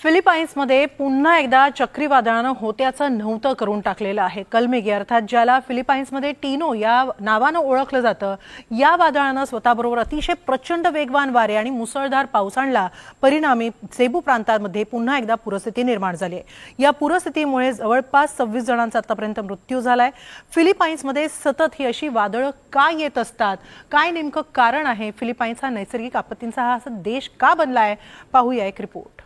फिलिपाईन्समध्ये पुन्हा एकदा चक्रीवादळानं होत्याचं नव्हतं करून टाकलेलं आहे। कलमेगी अर्थात ज्याला फिलिपाईन्समध्ये टीनो या नावानं ओळखलं जातं, या वादळानं स्वतःबरोबर अतिशय प्रचंड वेगवान वारे आणि मुसळधार पाऊस आणला। परिणामी सेबू प्रांतामध्ये पुन्हा एकदा पूरस्थिती निर्माण झाली आहे। या पूरस्थितीमुळे जवळपास 26 जणांचा आतापर्यंत मृत्यू झालाय। फिलिपाईन्समध्ये सतत ही अशी वादळं का येत असतात, काय नेमकं कारण आहे? फिलिपाईन्स हा नैसर्गिक आपत्तींचा हा असा देश का बनलाय? पाहूया एक रिपोर्ट।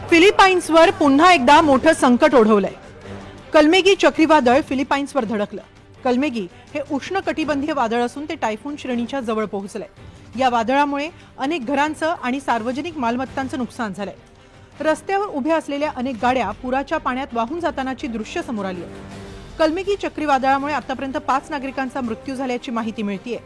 फिलिपाईन्सवर पुन्हा एकदा मोठं संकट ओढवलंय। कलमेगी चक्रीवादळ फिलिपाईन्सवर धडकलं। कलमेगी हे उष्णकटिबंधीय वादळ असून ते टायफून श्रेणीच्या जवळ पोहोचलंय। या वादळामुळे अनेक घरांचं आणि सार्वजनिक मालमत्तांचं नुकसान झालंय। रस्त्यावर उभ्या असलेल्या अनेक गाड्या पुराच्या पाण्यात वाहून जातानाची दृश्य समोर आली आहेत। कलमेगी चक्रीवादळामुळे आतापर्यंत 5 नागरिकांचा मृत्यू झाल्याची माहिती मिळतेय।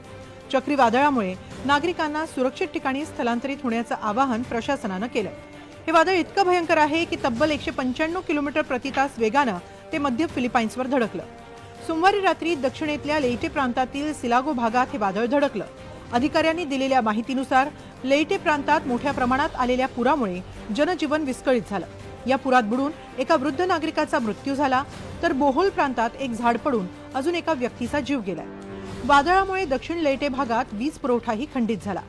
चक्रीवादळामुळे नागरिकांना सुरक्षित ठिकाणी स्थलांतरित होण्याचं आवाहन प्रशासनानं केलंय। हे वादळ इतकं भयंकर आहे की तब्बल 195 किलोमीटर प्रति तास वेगानं ते मध्य फिलिपाईन्सवर धडकलं। सोमवारी रात्री दक्षिणेतल्या लेइटे प्रांतातील सिलागो भागात हे वादळ धडकलं। अधिकाऱ्यांनी दिलेल्या माहितीनुसार लेइटे प्रांतात मोठ्या प्रमाणात आलेल्या पुरामुळे जनजीवन विस्कळीत झालं। या पुरात बुडून एका वृद्ध नागरिकाचा मृत्यू झाला, तर बोहोल प्रांतात एक झाड पडून अजून एका व्यक्तीचा जीव गेलाय। वादळामुळे दक्षिण लेइटे भागात वीज पुरवठाही खंडित झाला।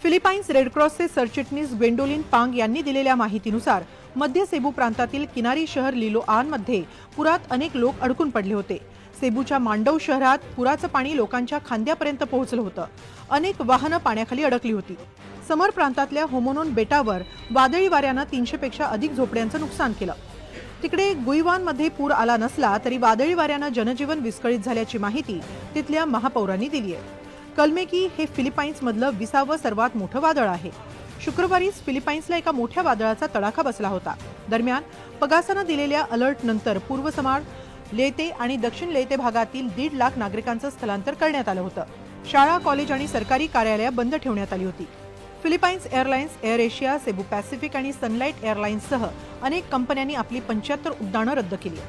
फिलिपाईन्स रेडक्रॉसचे सरचिटणीस ग्वेंडोलिन पांग यांनी दिलेल्या माहितीनुसार मध्य सेबू प्रांतातील किनारी शहर लिलोआनमध्ये पुरात अनेक लोक अडकून पडले होते। सेबूच्या मांडव शहरात पुराचं पाणी लोकांच्या खांद्यापर्यंत पोहोचलं होतं। अनेक वाहनं पाण्याखाली अडकली होती। समर प्रांतातल्या होमोनोन बेटावर वादळी वाऱ्यानं 300 पेक्षा अधिक झोपड्यांचं नुकसान केलं। तिकडे गुईवानमध्ये पूर आला नसला तरी वादळी वाऱ्यानं जनजीवन विस्कळीत झाल्याची माहिती तिथल्या महापौरांनी दिली आहे। कलमेगी हे फिलिपाईन्समधलं 20वं सर्वात मोठं वादळ आहे। शुक्रवारी फिलिपाईन्सला एका मोठ्या वादळाचा तडाखा बसला होता। दरम्यान पगासानं दिलेल्या अलर्ट नंतर पूर्व समार लेइटे आणि दक्षिण लेइटे भागातील 1.5 लाख नागरिकांचं स्थलांतर करण्यात आलं होतं। शाळा, कॉलेज आणि सरकारी कार्यालयं बंद ठेवण्यात आली होती। Philippines airlines, air Asia, Cebu Pacific आणि सनलाइट एअरलाइन्ससह अनेक कंपन्यांनी आपली 75 उड्डाणं रद्द केली।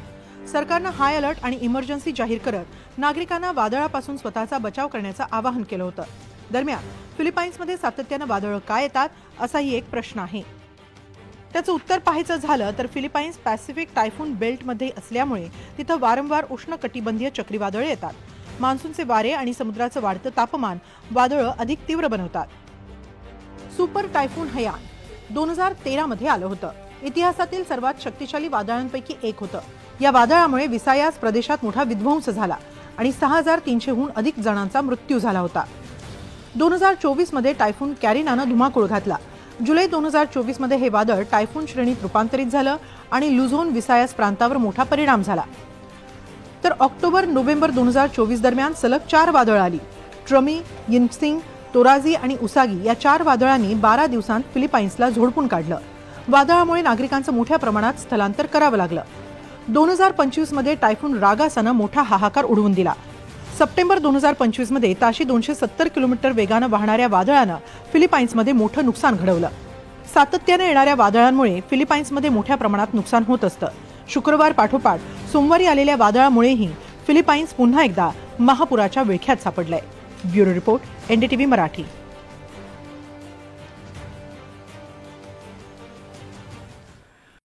सरकारनं हाय अलर्ट आणि इमर्जन्सी जाहीर करत नागरिकांना वादळापासून स्वतःचा बचाव करण्याचं आवाहन केलं होतं। दरम्यान फिलिपाईन्समध्ये सातत्यानं वादळं का येतात असाही एक प्रश्न आहे। त्याचं उत्तर पाहायचं झालं तर फिलिपाईन्स पॅसिफिक टायफून बेल्टमध्ये असल्यामुळे तिथं वारंवार उष्णकटिबंधीय चक्रीवादळं येतात। मान्सूनचे वारे आणि समुद्राचं वाढतं तापमान वादळं अधिक तीव्र बनवतात। सुपर टायफून हयान 2013 मध्ये आलं होतं। इतिहासातील सर्वात शक्तिशाली वादळांपैकी एक होतं। या वादळामुळे विसायास प्रदेशात मोठा विध्वंस झाला आणि 6300हून अधिक जणांचा मृत्यू झाला होता। 2024 मध्ये टायफून कॅरिनानं धुमाकूळ घातला। जुलै 2024 मध्ये हे वादळ टायफून श्रेणीत रूपांतरित झालं आणि लुझोन विसायास प्रांतावर मोठा परिणाम झाला। तर ऑक्टोबर-नोव्हेंबर 2024 दरम्यान सलग 4 वादळं आली। ट्रमी, यिनक्सिंग, तोराजी आणि उसागी या 4 वादळांनी 12 दिवसांत फिलिपाईन्सला झोडपून काढलं। वादळामुळे नागरिकांचं मोठ्या प्रमाणात स्थलांतर करावं लागलं। 2025 मध्ये टायफून रागासानं मोठा हाहाकार उडवून दिला। सप्टेंबर 2025 मध्ये ताशी 270 किलोमीटर वेगानं वाहणाऱ्या वादळानं फिलिपाईन्समध्ये मोठं नुकसान घडवलं। सातत्यानं येणाऱ्या वादळांमुळे फिलिपाईन्समध्ये मोठ्या प्रमाणात नुकसान होत असतं। शुक्रवार पाठोपाठ सोमवारी आलेल्या वादळामुळेही फिलिपाईन्स पुन्हा एकदा महापुराच्या विळख्यात सापडलंय। Bureau report, NDTV Marathi.